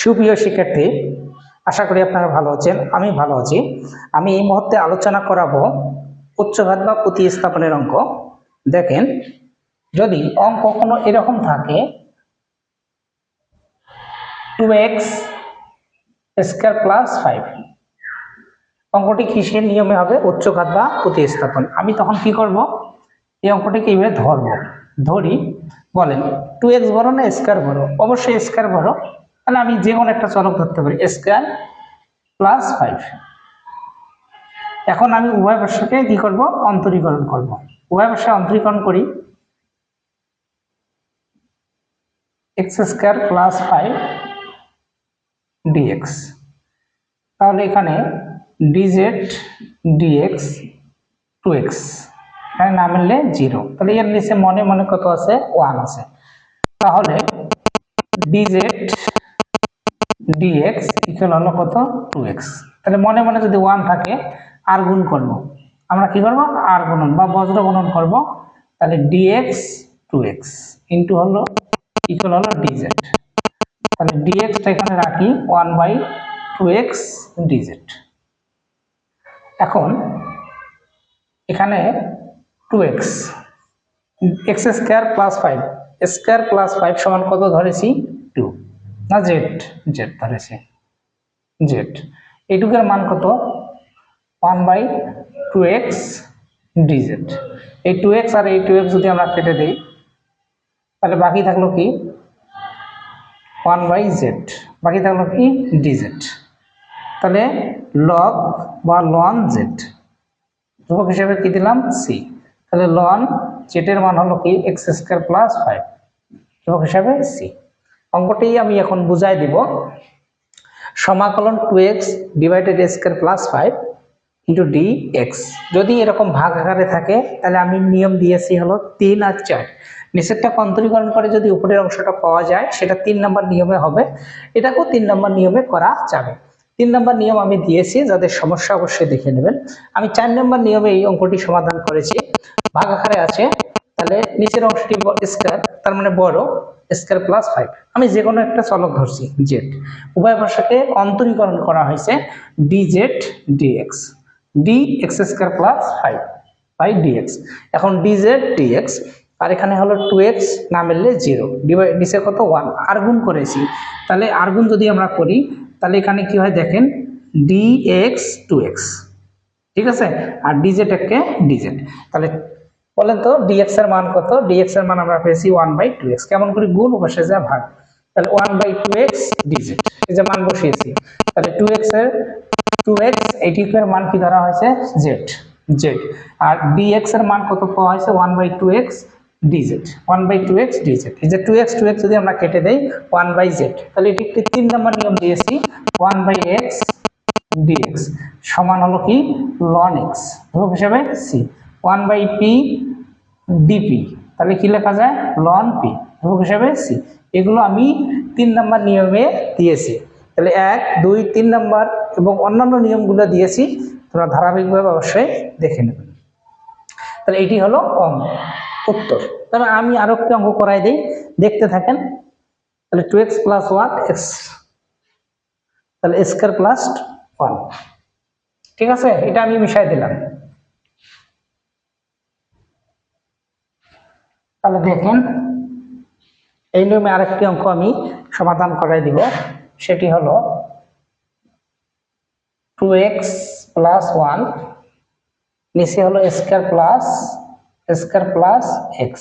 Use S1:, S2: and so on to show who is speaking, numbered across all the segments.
S1: সুপ্রিয় শিক্ষার্থী, আশা করি আপনারা ভালো আছেন। আমি ভালো আছি। আমি এই মুহূর্তে আলোচনা করাবো উচ্চঘাত বা প্রতিস্থাপনের অঙ্ক। দেখেন, যদি অঙ্ক কোনো এরকম থাকে 2x স্কয়ার প্লাস 5, অঙ্কটি কিসের নিয়মে হবে? উচ্চঘাত বা প্রতিস্থাপন। আমি তখন কি করব, এই অঙ্কটিকে এইভাবে ধরবো, ধরি বলেন 2x বড় না স্কয়ার বড়? অবশ্যই স্কয়ার বড়। তাহলে আমি যে কোনো একটা চলক ধরতে পারি স্কয়ার প্লাস 5। এখন আমি উভয় পার্শ্বকে কি করব, অন্তরীকরণ করব। উভয় পার্শ্বে অন্তরীকরণ করি, x স্কয়ার প্লাস 5 dx। তাহলে এখানে dz dx 2x, এখানে না মিললে 0। তাহলে এর নিচে মনে মনে কত আছে? 1 আছে। তাহলে dz dx ইকুয়াল হলো কত? 2x। তাহলে মনে মনে যদি 1 থাকে, আর গুণ করব। আমরা কি করব? আর গুণন বা বজ্র গুণন করব। তাহলে dx 2x ইনটু হলো ইকুয়াল হলো dz। তাহলে dx টা এখানে রাখি 1/2x dz। এখন এখানে 2x x square plus 5 square plus 5 সমান কত ধরেছি? 2 না z? z ধরেছি, z। এইটুকের মান কত? 1/2x dz। এই 2x আর এই 2x যদি আমরা কেটে দেই, তাহলে বাকি থাকলো কি? 1/z। বাকি থাকলো কি? dz। তাহলে log বা ln z, ধ্রুবক হিসেবে কি দিলাম? c। তাহলে ln z এর মান হলো কি? x স্কয়ার প্লাস 5, ধ্রুবক হিসেবে c। অঙ্কটি আমি এখন বুঝাই দিব। সমাকলন 2x divided a square plus 5 into dx। যদি এরকম ভাগ আকারে থাকে, তাহলে আমি নিয়ম দিয়েছি হলো 3 আর 4। নিচেরটা অন্তরীকরণ করে যদি উপরের অংশটা পাওয়া যায়, সেটা 3 নম্বর নিয়মে হবে। এটাকেও 3 নম্বর নিয়মে করা যাবে। 3 নম্বর নিয়ম আমি দিয়েছি, যাদের সমস্যা অবশ্যই দেখে নেবেন। আমি 4 নম্বর নিয়মে এই অঙ্কটি সমাধান করেছি। ভাগ আকারে আছে, তাহলে নিচের অংশটি স্কয়ার, তার মানে বড়, স্কয়ার প্লাস 5। আমি যে কোনো একটা চলক ধরছি z। উভয় পার্শ্বকে অন্তরীকরণ করা হয়েছে dz dx, dx square plus 5 by dx। এখন dz dx আর এখানে হলো 2x, না মিললে 0, ডিভাইড নিচে কত? 1, আর গুণ করেছি। তাহলে আর গুণ যদি আমরা করি, তাহলে এখানে কি হয় দেখেন, dx 2x, ঠিক আছে, আর dz কে dz। তাহলে বলেন তো dx এর মান কত? dx এর মান আমরা পেয়েছি 1/2x। কেমন করে? গুণ, বসে যা ভাগ। তাহলে 1/2x dz, এই যে মান বসিয়েছি। তাহলে 2x এর 2x এইটির মান কি ধরা হয়েছে? z, z। আর dx এর মান কত পাওয়া হয়েছে? 1/2x dz, 1/2x dz। এই যে 2x 2x যদি আমরা কেটে দেই, 1/z। তাহলে এটি একটি 3 নম্বর নিয়ম দিয়েছি, 1/x dx সমান হলো কি? ln x, ধ্রুবক হিসেবে c। 1/p dp, তাহলে কি লেখা যায়? ln p, ধ্রুবক হিসেবে c। এগুলো আমি 3 নম্বর নিয়মে দিয়েছি। তাহলে 1 2 3 নম্বর এবং অন্যান্য নিয়মগুলো দিয়েছি, তোমরা ধারাবাহিকভাবে অবশ্যই দেখে নেবেন। তাহলে এটি হলো উত্তর। তবে আমি আরো একটি অঙ্ক করাই দেই, দেখতে থাকেন। তাহলে 2x প্লাস 1 x, তাহলে স্কয়ার প্লাস 1, ঠিক আছে, এটা আমি মিশাই দিলাম। তাহলে দেখেন, এই নিয়মে আরেকটি অঙ্ক আমি সমাধান করাই দিব। সেটি হলো 2x প্লাস 1, নিচে হলো স্কয়ার প্লাস x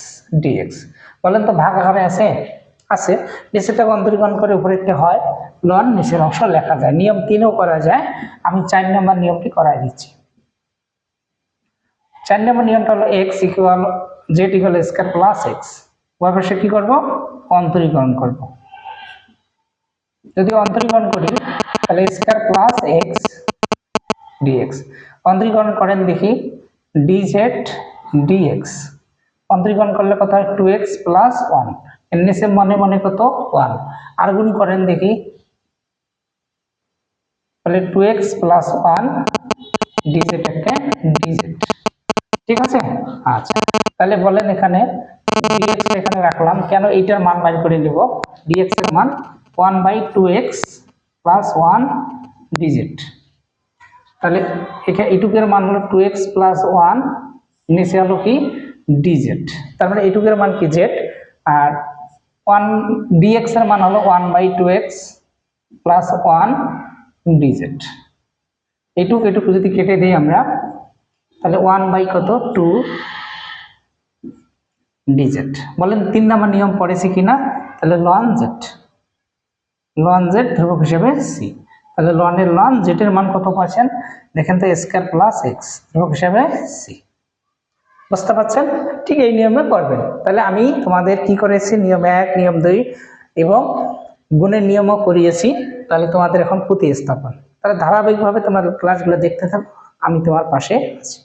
S1: dx। বলেন তো ভাগ আকারে আছে? আছে। নিচেরটাকে অন্তরীকরণ করে উপরেরটা হয় ln, নিচের অংশ লেখা যায়। নিয়ম 3ও করা যায়, আমি 4 নম্বর নিয়মটি করাই দিচ্ছি। 4 নম্বর নিয়মটা হলো x equal z equal square plus x। উভয় পাশে কি করব? অন্তরীকরণ করব। যদি অন্তরীকরণ করি, তাহলে স্কয়ার প্লাস x dx। অন্তরীকরণ করেন দেখি, dz dx অন্তরীকরণ করলে কত হয়? 2x প্লাস 1, এর নিচে মনে মনে কত? 1, আর গুণ করেন দেখি, তাহলে 2x প্লাস 1 dz কে dz, ঠিক আছে। আচ্ছা, তাহলে বলেন এখানে dx এখানে রাখলাম কেন? এইটার মান বাইর করে নিব, dx এর মান 1/2x প্লাস 1 ডিজিট। তাহলে এখানে এইটুকের মান হলো 2x প্লাস 1, নিচে হলো কি ডিজেড। তার মানে এইটুকের মান কি জেড, আর 1 dx এর মান হলো 1/2x প্লাস 1 ডিজেড। এইটুকু যদি কেটে দিই আমরা, তাহলে 1/2 ডিজেড। বলেন 3 নাম্বার নিয়ম পড়েছি কিনা? তাহলে লন জেড ধ্রুবক হিসেবে সি। তাহলে লনের লন জেড এর মান কত পাচ্ছেন? দেখেন তো স্কয়ার প্লাস এক্স ধ্রুবক হিসেবে সি। বুঝতে পারছেন? ঠিক এই নিয়মে করবেন। তাহলে আমি তোমাদের কি করেছি, নিয়ম 1, নিয়ম 2 এবং গুণের নিয়মও করিয়েছি। তাহলে তোমাদের এখন প্রতিস্থাপন। তাহলে ধারাবাহিকভাবে তোমার ক্লাসগুলো দেখতে থাকো, আমি তোমার পাশে আছি।